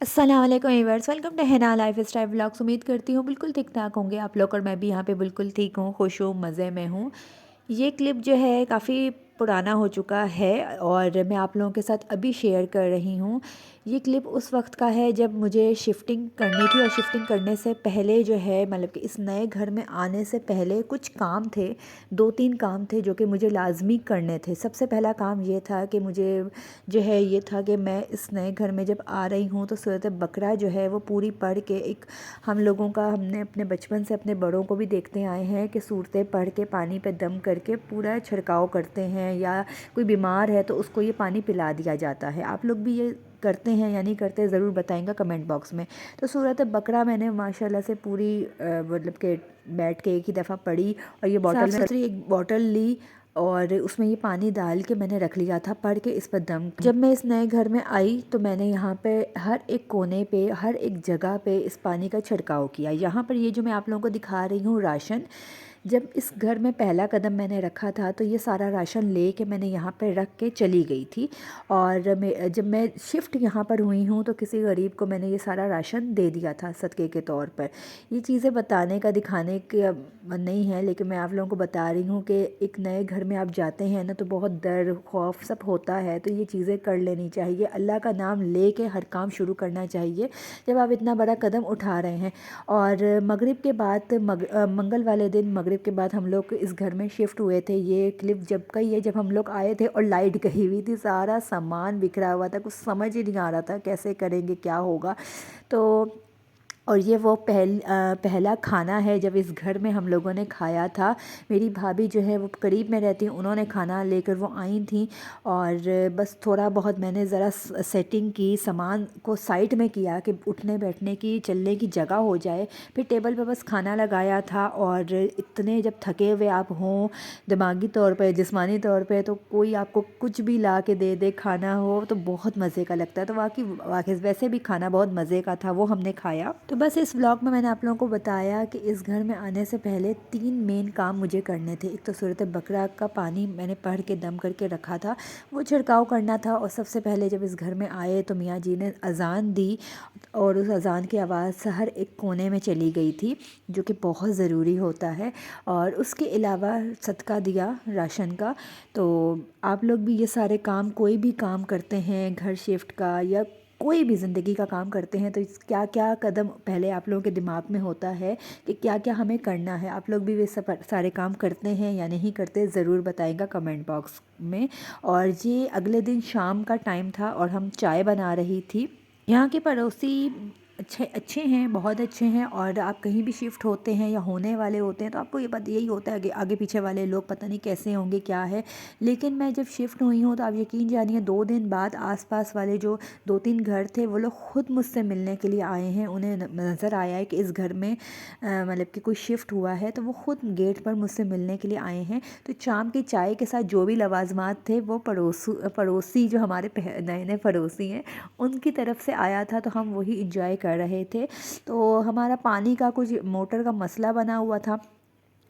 अस्सलाम वालेकुम viewers, welcome to Hina lifestyle vlogs. उम्मीद करती हूँ बिल्कुल ठीक ठाक होंगे आप लोग, और मैं भी यहाँ पे बिल्कुल ठीक हूँ, खुश हूँ, मज़े में हूँ। ये क्लिप जो है काफ़ी पुराना हो चुका है और मैं आप लोगों के साथ अभी शेयर कर रही हूँ। ये क्लिप उस वक्त का है जब मुझे शिफ्टिंग करनी थी, और शिफ्टिंग करने से पहले जो है मतलब कि इस नए घर में आने से पहले कुछ काम थे, 2-3 काम थे जो कि मुझे लाजमी करने थे। सबसे पहला काम ये था कि मुझे जो है ये था कि मैं इस नए घर में जब आ रही हूँ तो सूरत बकरा जो है वो पूरी पढ़ के, एक हम लोगों का, हमने अपने बचपन से अपने बड़ों को भी देखते आए हैं कि सूरतें पढ़ के पानी पे दम करके पूरा छिड़काव करते हैं, या कोई बीमार है तो उसको ये पानी पिला दिया जाता है। आप लोग भी ये करते हैं या नहीं करते, ज़रूर बताएंगा कमेंट बॉक्स में। तो सूरत बकरा मैंने माशाल्लाह से पूरी मतलब कि बैठ के एक ही दफ़ा पढ़ी, और ये बॉटल में एक बॉटल ली और उसमें ये पानी डाल के मैंने रख लिया था पढ़ के, इस पर दम। जब मैं इस नए घर में आई तो मैंने यहाँ पे हर एक कोने पे, हर एक जगह पे इस पानी का छिड़काव किया। यहाँ पर ये जो मैं आप लोगों को दिखा रही हूँ राशन, जब इस घर में पहला कदम मैंने रखा था तो ये सारा राशन ले के मैंने यहाँ पर रख के चली गई थी। और जब मैं शिफ्ट यहाँ पर हुई हूँ तो किसी गरीब को मैंने ये सारा राशन दे दिया था सदक़े के तौर पर। ये चीज़ें बताने का, दिखाने का नहीं है, लेकिन मैं आप लोगों को बता रही हूँ कि एक नए घर में आप जाते हैं ना तो बहुत डर खौफ सब होता है, तो ये चीज़ें कर लेनी चाहिए। अल्लाह का नाम ले के हर काम शुरू करना चाहिए जब आप इतना बड़ा कदम उठा रहे हैं। और मगरिब के बाद मंगल वाले दिन मगरिब के बाद हम लोग इस घर में शिफ्ट हुए थे। ये क्लिप जब का ही है जब हम लोग आए थे और लाइट गई हुई थी, सारा सामान बिखरा हुआ था, कुछ समझ ही नहीं आ रहा था कैसे करेंगे, क्या होगा। तो और ये वो पहला खाना है जब इस घर में हम लोगों ने खाया था। मेरी भाभी जो है वो करीब में रहती हैं, उन्होंने खाना लेकर वो आई थी, और बस थोड़ा बहुत मैंने ज़रा सेटिंग की, सामान को साइड में किया कि उठने बैठने की, चलने की जगह हो जाए। फिर टेबल पे बस खाना लगाया था। और इतने जब थके हुए आप हों दिमागी तौर पे, जिस्मानी तौर पे, तो कोई आपको कुछ भी ला के दे दे, खाना हो तो बहुत मज़े का लगता है। तो वाकई वैसे भी खाना बहुत मज़े का था, वो हमने खाया। तो बस इस व्लॉग में मैंने आप लोगों को बताया कि इस घर में आने से पहले 3 मेन काम मुझे करने थे। एक तो सूरत बकरा का पानी मैंने पढ़ के दम करके रखा था, वो छिड़काव करना था। और सबसे पहले जब इस घर में आए तो मियाँ जी ने अज़ान दी, और उस अज़ान की आवाज़ से हर एक कोने में चली गई थी, जो कि बहुत ज़रूरी होता है। और उसके अलावा सदका दिया राशन का। तो आप लोग भी ये सारे काम, कोई भी काम करते हैं, घर शिफ्ट का या कोई भी ज़िंदगी का काम करते हैं, तो क्या क्या कदम पहले आप लोगों के दिमाग में होता है कि क्या क्या हमें करना है। आप लोग भी वे सब सारे काम करते हैं या नहीं करते, ज़रूर बताएगा कमेंट बॉक्स में। और ये अगले दिन शाम का टाइम था और हम चाय बना रही थी। यहाँ के पड़ोसी अच्छे अच्छे हैं, बहुत अच्छे हैं। और आप कहीं भी शिफ्ट होते हैं या होने वाले होते हैं तो आपको ये बात यही होता है कि आगे पीछे वाले लोग पता नहीं कैसे होंगे, क्या है। लेकिन मैं जब शिफ्ट हुई हूँ तो आप यकीन जानिए 2 दिन बाद आसपास वाले जो 2-3 घर थे वो लोग ख़ुद मुझसे मिलने के लिए आए हैं। उन्हें नज़र आया है कि इस घर में मतलब कि कोई शिफ्ट हुआ है, तो वो ख़ुद गेट पर मुझसे मिलने के लिए आए हैं। तो शाम की चाय के साथ जो भी लवाजमात थे वो पड़ोसी जो हमारे नए नए पड़ोसी हैं उनकी तरफ से आया था, तो हम वही इंजॉय कर रहे थे। तो हमारा पानी का कुछ मोटर का मसला बना हुआ था।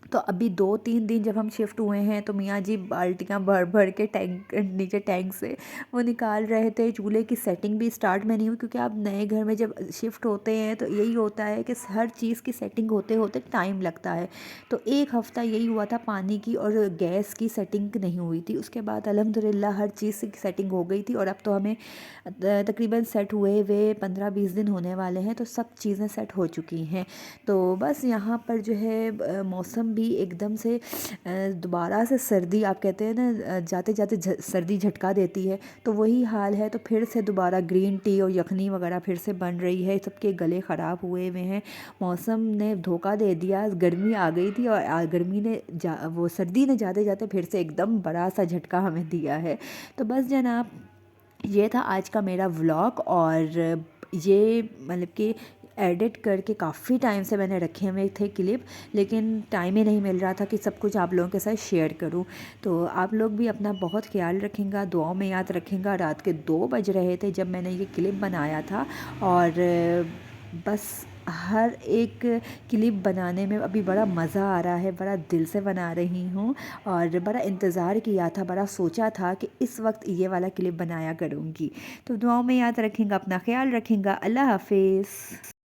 तो अभी 2-3 दिन जब हम शिफ्ट हुए हैं तो मियाँ जी बाल्टियाँ भर भर के टैंक, नीचे टैंक से वो निकाल रहे थे। चूल्हे की सेटिंग भी स्टार्ट में नहीं हुई, क्योंकि आप नए घर में जब शिफ्ट होते हैं तो यही होता है कि हर चीज़ की सेटिंग होते होते टाइम लगता है। तो 1 हफ़्ता यही हुआ था, पानी की और गैस की सेटिंग नहीं हुई थी। उसके बाद अल्हम्दुलिल्लाह हर चीज़ की सेटिंग हो गई थी, और अब तो हमें तकरीबन सेट हुए हुए 15-20 दिन होने वाले हैं, तो सब चीज़ें सेट हो चुकी हैं। तो बस यहाँ पर जो है मौसम भी एकदम से दोबारा से सर्दी, आप कहते हैं ना जाते जाते सर्दी झटका देती है, तो वही हाल है। तो फिर से दोबारा ग्रीन टी और यखनी वगैरह फिर से बन रही है, सबके गले ख़राब हुए हुए हैं। मौसम ने धोखा दे दिया, गर्मी आ गई थी और गर्मी ने वो सर्दी ने जाते जाते फिर से एकदम बड़ा सा झटका हमें दिया है। तो बस जनाब, ये था आज का मेरा व्लॉग। और ये मतलब कि एडिट करके काफ़ी टाइम से मैंने रखे हुए थे क्लिप, लेकिन टाइम ही नहीं मिल रहा था कि सब कुछ आप लोगों के साथ शेयर करूं। तो आप लोग भी अपना बहुत ख्याल रखेंगे, दुआओं में याद रखेंगे। रात के 2 बज रहे थे जब मैंने ये क्लिप बनाया था। और बस हर एक क्लिप बनाने में अभी बड़ा मज़ा आ रहा है, बड़ा दिल से बना रही हूँ और बड़ा इंतज़ार किया था, बड़ा सोचा था कि इस वक्त ये वाला क्लिप बनाया करूँगी। तो दुआओं में याद रखेंगे, अपना ख्याल रखेंगे। अल्लाह हाफिज़।